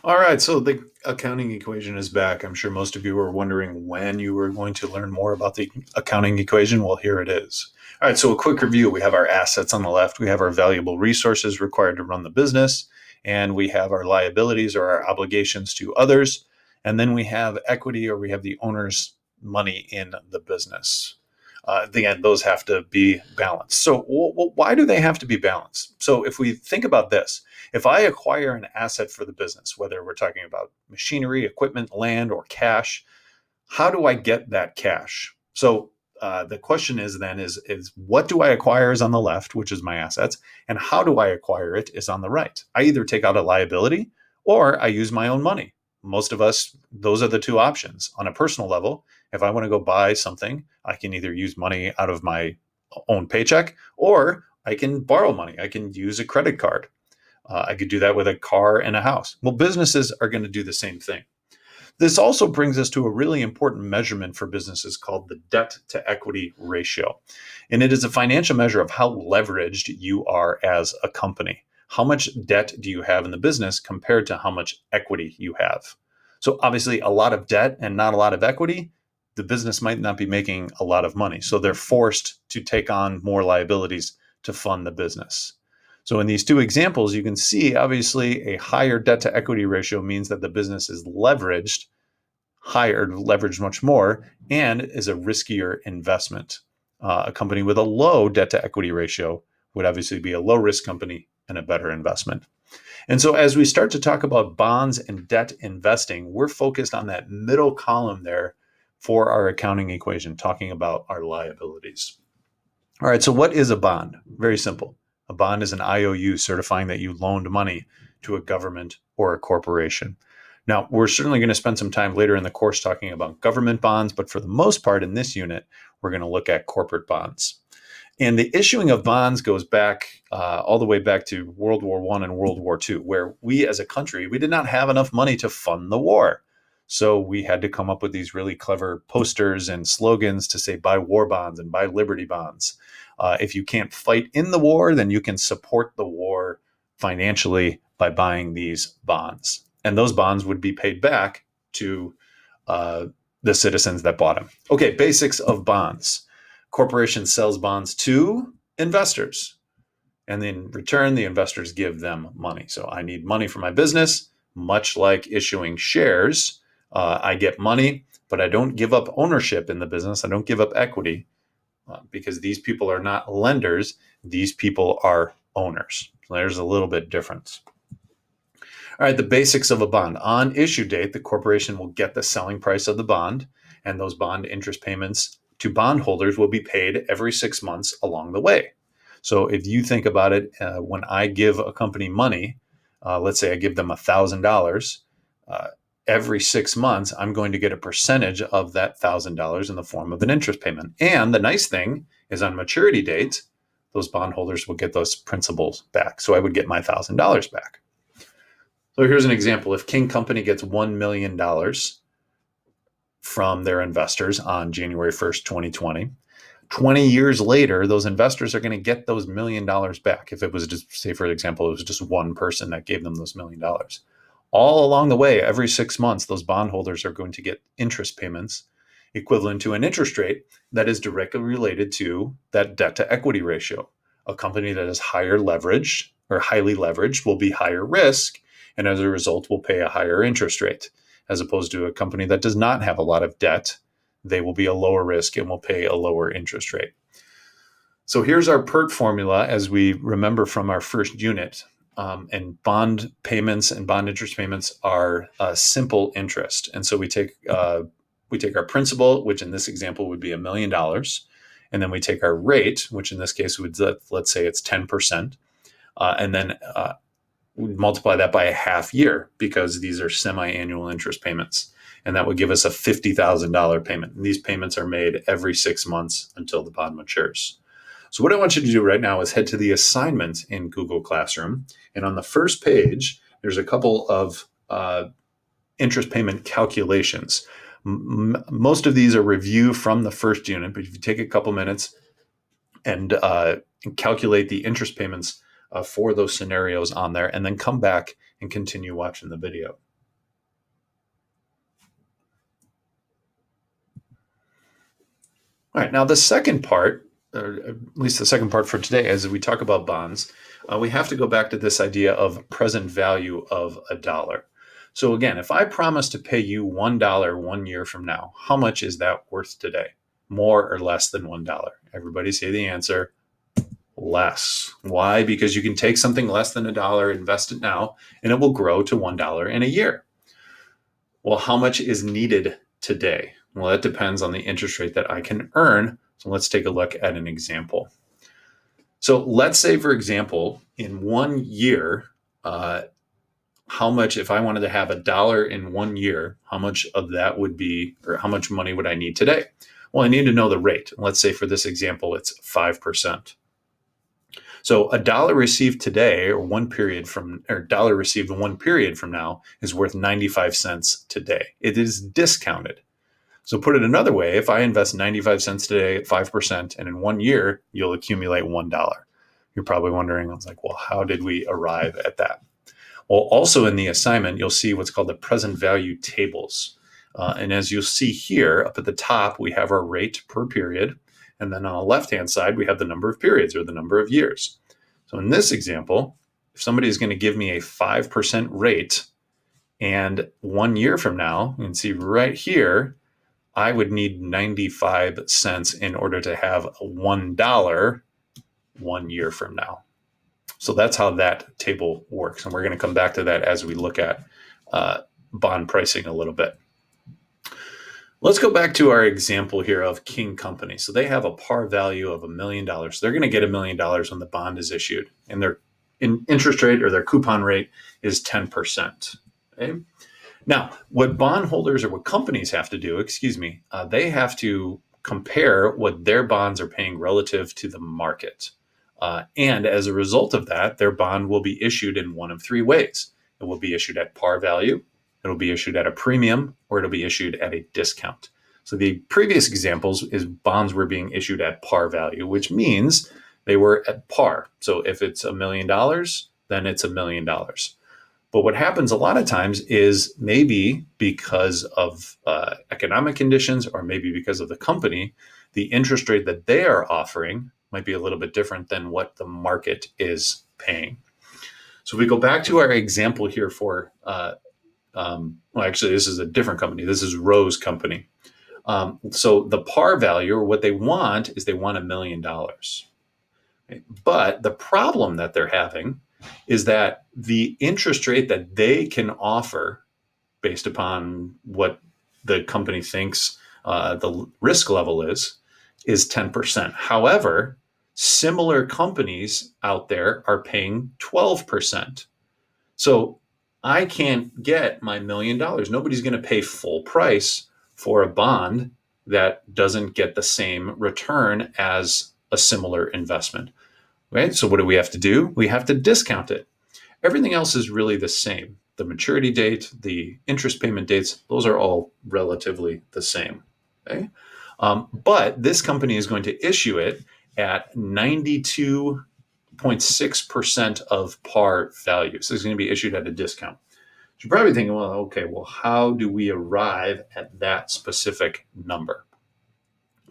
All right, so the accounting equation is back. I'm sure most of you were wondering when you were going to learn more about the accounting equation. Well, here it is. All right, so a quick review. We have our assets on the left, we have our valuable resources required to run the business, and we have our liabilities or our obligations to others. And then we have equity, or we have the owner's money in the business. Again, those have to be balanced. So, why do they have to be balanced? So, if we think about this, if I acquire an asset for the business, whether we're talking about machinery, equipment, land, or cash, how do I get that cash? So the question is then is what do I acquire is on the left, which is my assets, and how do I acquire it is on the right. I either take out a liability or I use my own money. Most of us, those are the two options. On a personal level, if I want to go buy something, I can either use money out of my own paycheck or I can borrow money. I can use a credit card. I could do that with a car and a house. Well, businesses are going to do the same thing. This also brings us to a really important measurement for businesses called the debt to equity ratio. And it is a financial measure of how leveraged you are as a company. How much debt do you have in the business compared to how much equity you have? So, obviously, a lot of debt and not a lot of equity, the business might not be making a lot of money. So, they're forced to take on more liabilities to fund the business. So in these two examples, you can see obviously a higher debt to equity ratio means that the business is leveraged higher, leveraged much more, and is a riskier investment. A company with a low debt to equity ratio would obviously be a low risk company and a better investment. And so as we start to talk about bonds and debt investing, we're focused on that middle column there for our accounting equation, talking about our liabilities. All right, so what is a bond? Very simple. A bond is an IOU certifying that you loaned money to a government or a corporation. Now, we're certainly going to spend some time later in the course talking about government bonds, but for the most part in this unit, we're going to look at corporate bonds. And the issuing of bonds goes back all the way back to World War I and World War II, where we as a country, we did not have enough money to fund the war. So we had to come up with these really clever posters and slogans to say, buy war bonds and buy liberty bonds. If you can't fight in the war, then you can support the war financially by buying these bonds. And those bonds would be paid back to uh, the citizens that bought them. Okay, basics of bonds. Corporation sells bonds to investors. And in return, the investors give them money. So I need money for my business, much like issuing shares. I get money, but I don't give up ownership in the business. I don't give up equity because these people are not lenders. These people are owners. So there's a little bit difference. All right, the basics of a bond. On issue date, the corporation will get the selling price of the bond, and those bond interest payments to bondholders will be paid every 6 months along the way. So if you think about it, when I give a company money, let's say I give them $1,000, every 6 months, I'm going to get a percentage of that $1,000 in the form of an interest payment. And the nice thing is on maturity date, those bondholders will get those principals back. So I would get my $1,000 back. So here's an example. If King Company gets $1 million from their investors on January 1st, 2020, 20 years later, those investors are going to get those $1 million back. If it was just, say, for example, it was just one person that gave them those $1 million. All along the way, every 6 months, those bondholders are going to get interest payments equivalent to an interest rate that is directly related to that debt to equity ratio. A company that is higher leveraged or highly leveraged will be higher risk, and as a result will pay a higher interest rate, as opposed to a company that does not have a lot of debt. They will be a lower risk and will pay a lower interest rate. So here's our PERT formula as we remember from our first unit. And bond payments and bond interest payments are simple interest. And so we take our principal, which in this example would be $1 million. And then we take our rate, which in this case would, let's say it's 10%. And then we multiply that by a half year because these are semi-annual interest payments. And that would give us a $50,000 payment. And these payments are made every 6 months until the bond matures. So what I want you to do right now is head to the assignment in Google Classroom. And on the first page, there's a couple of interest payment calculations. Most of these are review from the first unit, but if you take a couple minutes and calculate the interest payments for those scenarios on there, and then come back and continue watching the video. All right. Now, the second part, or at least the second part for today, as we talk about bonds, we have to go back to this idea of present value of a dollar. So, again, if I promise to pay you $1 1 year from now, how much is that worth today? More or less than $1? Everybody say the answer less. Why? Because you can take something less than a dollar, invest it now, and it will grow to $1 in a year. Well, how much is needed today? Well, that depends on the interest rate that I can earn. So let's take a look at an example. So let's say, for example, in 1 year, how much, if I wanted to have a dollar in 1 year, how much of that would be, or how much money would I need today? Well, I need to know the rate. Let's say for this example, it's 5%. So a dollar received today, or dollar received in 1 period from now, is worth 95 cents today. It is discounted. So put it another way, if I invest 95 cents today at 5%, and in 1 year, you'll accumulate $1. You're probably wondering, I was like, well, how did we arrive at that? Well, also in the assignment, you'll see what's called the present value tables. And as you'll see here, up at the top, we have our rate per period. And then on the left-hand side, we have the number of periods, or the number of years. So in this example, if somebody is going to give me a 5% rate, and 1 year from now, you can see right here, I would need 95 cents in order to have $1 1 year from now. So that's how that table works. And we're going to come back to that as we look at bond pricing a little bit. Let's go back to our example here of King Company. So they have a par value of $1 million. They're going to get $1 million when the bond is issued, and their interest rate, or their coupon rate, is 10%. Okay? Now, what bondholders, or what companies have to do, they have to compare what their bonds are paying relative to the market. And as a result of that, their bond will be issued in one of three ways. It will be issued at par value, it'll be issued at a premium, or it'll be issued at a discount. So the previous examples is bonds were being issued at par value, which means they were at par. So if it's $1 million, then it's $1 million. But what happens a lot of times is, maybe because of economic conditions, or maybe because of the company, the interest rate that they are offering might be a little bit different than what the market is paying. So if we go back to our example here for, actually, this is a different company. This is Rose Company. So the par value, or what they want, is they want $1 million. But the problem that they're having is that the interest rate that they can offer, based upon what the company thinks the risk level is 10%. However, similar companies out there are paying 12%. So I can't get my $1 million. Nobody's going to pay full price for a bond that doesn't get the same return as a similar investment. Right? So what do we have to do? We have to discount it. Everything else is really the same. The maturity date, the interest payment dates, those are all relatively the same. Okay? But this company is going to issue it at 92.6% of par value. So it's going to be issued at a discount. You're probably thinking, well, okay, well, how do we arrive at that specific number?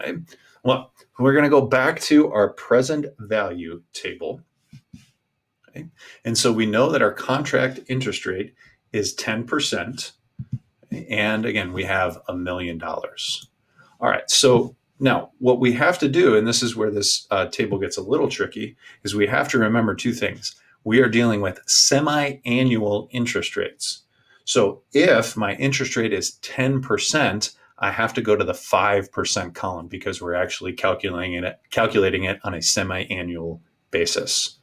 Okay? Well, we're going to go back to our present value table. Okay? And so we know that our contract interest rate is 10%. And again, we have $1 million. All right. So now what we have to do, and this is where this table gets a little tricky, is we have to remember two things. We are dealing with semi-annual interest rates. So if my interest rate is 10%, I have to go to the 5% column, because we're actually calculating it on a semi-annual basis.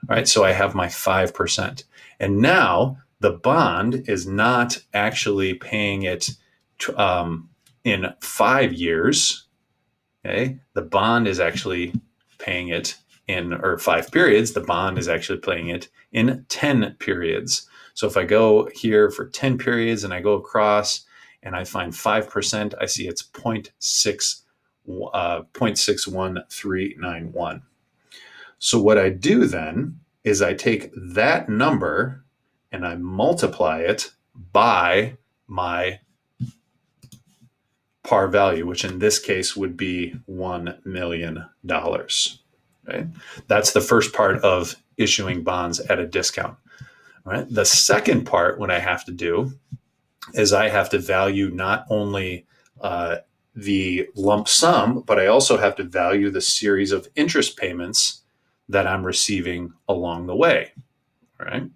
All right, so I have my 5%. And now the bond is not actually paying it in 5 years. Okay, the bond is actually paying it in, or 5 periods. The bond is actually paying it in 10 periods. So if I go here for 10 periods and I go across and I find 5%, I see it's 0.61391. So what I do then is I take that number and I multiply it by my par value, which in this case would be $1 million. Right? That's the first part of issuing bonds at a discount. Right? The second part, what I have to do is I have to value not only the lump sum, but I also have to value the series of interest payments that I'm receiving along the way. All right.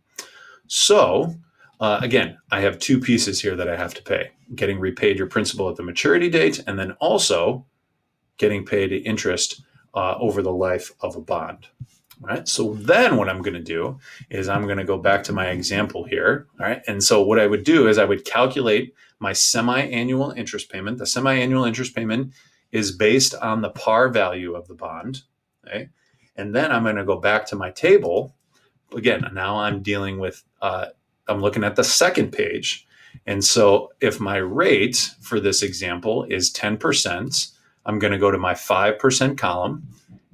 So again, I have two pieces here that I have to pay: getting repaid your principal at the maturity date, and then also getting paid interest over the life of a bond. All right. So then what I'm going to do is I'm going to go back to my example here. All right. And so what I would do is I would calculate my semi-annual interest payment. The semi-annual interest payment is based on the par value of the bond. Okay. And then I'm going to go back to my table. Again, now I'm dealing with, I'm looking at the second page. And so if my rate for this example is 10%, I'm going to go to my 5% column.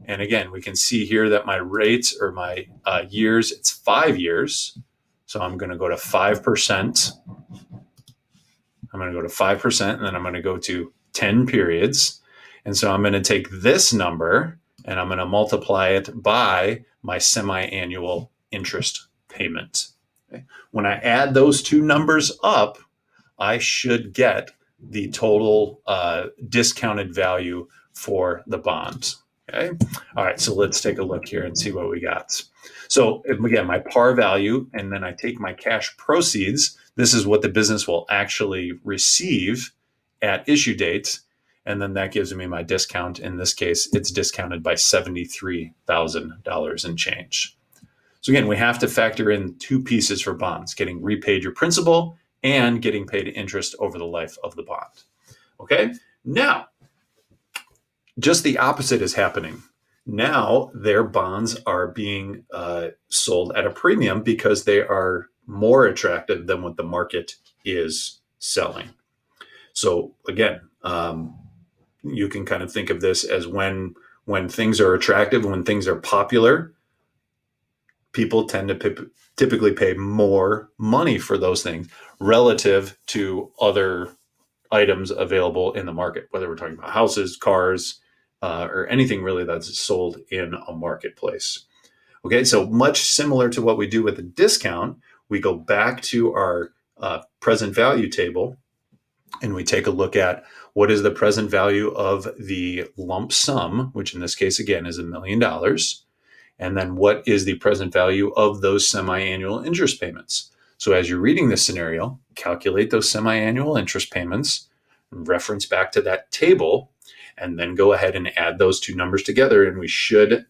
And again, we can see here that my rates or my years, it's 5 years. So I'm going to go to 5%. I'm going to go to 5%, and then I'm going to go to 10 periods. And so I'm going to take this number and I'm going to multiply it by my semi-annual interest payment. Okay. When I add those two numbers up, I should get the total discounted value for the bonds. Okay. All right. So let's take a look here and see what we got. So again, my par value, and then I take my cash proceeds. This is what the business will actually receive at issue date. And then that gives me my discount. In this case, it's discounted by $73,000 and change. So again, we have to factor in two pieces for bonds: getting repaid your principal and getting paid interest over the life of the bond. Okay. Now, just the opposite is happening. Now their bonds are being sold at a premium because they are more attractive than what the market is selling. So again, you can kind of think of this as when things are attractive, when things are popular, people tend to typically pay more money for those things relative to other items available in the market, whether we're talking about houses, cars, or anything really that's sold in a marketplace. Okay, so much similar to what we do with a discount, we go back to our present value table and we take a look at what is the present value of the lump sum, which in this case, again, is $1 million. And then what is the present value of those semi-annual interest payments? So as you're reading this scenario, calculate those semi-annual interest payments, reference back to that table, and then go ahead and add those two numbers together. And we should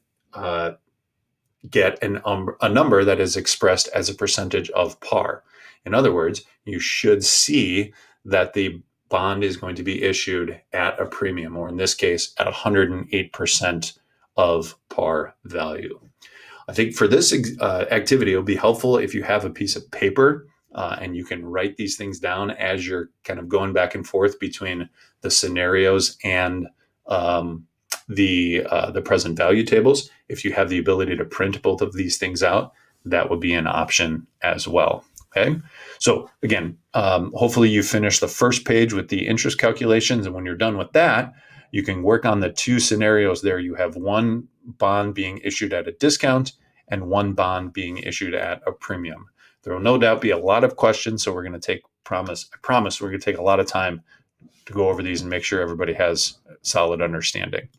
get a number that is expressed as a percentage of par. In other words, you should see that the bond is going to be issued at a premium, or in this case, at 108% of par value. I think for this activity, it'll be helpful if you have a piece of paper and you can write these things down as you're kind of going back and forth between the scenarios and the present value tables. If you have the ability to print both of these things out, that would be an option as well. Okay. So again, hopefully you finish the first page with the interest calculations. And when you're done with that, you can work on the two scenarios there. You have one bond being issued at a discount and one bond being issued at a premium. There will no doubt be a lot of questions. So we're going to I promise we're going to take a lot of time to go over these and make sure everybody has solid understanding.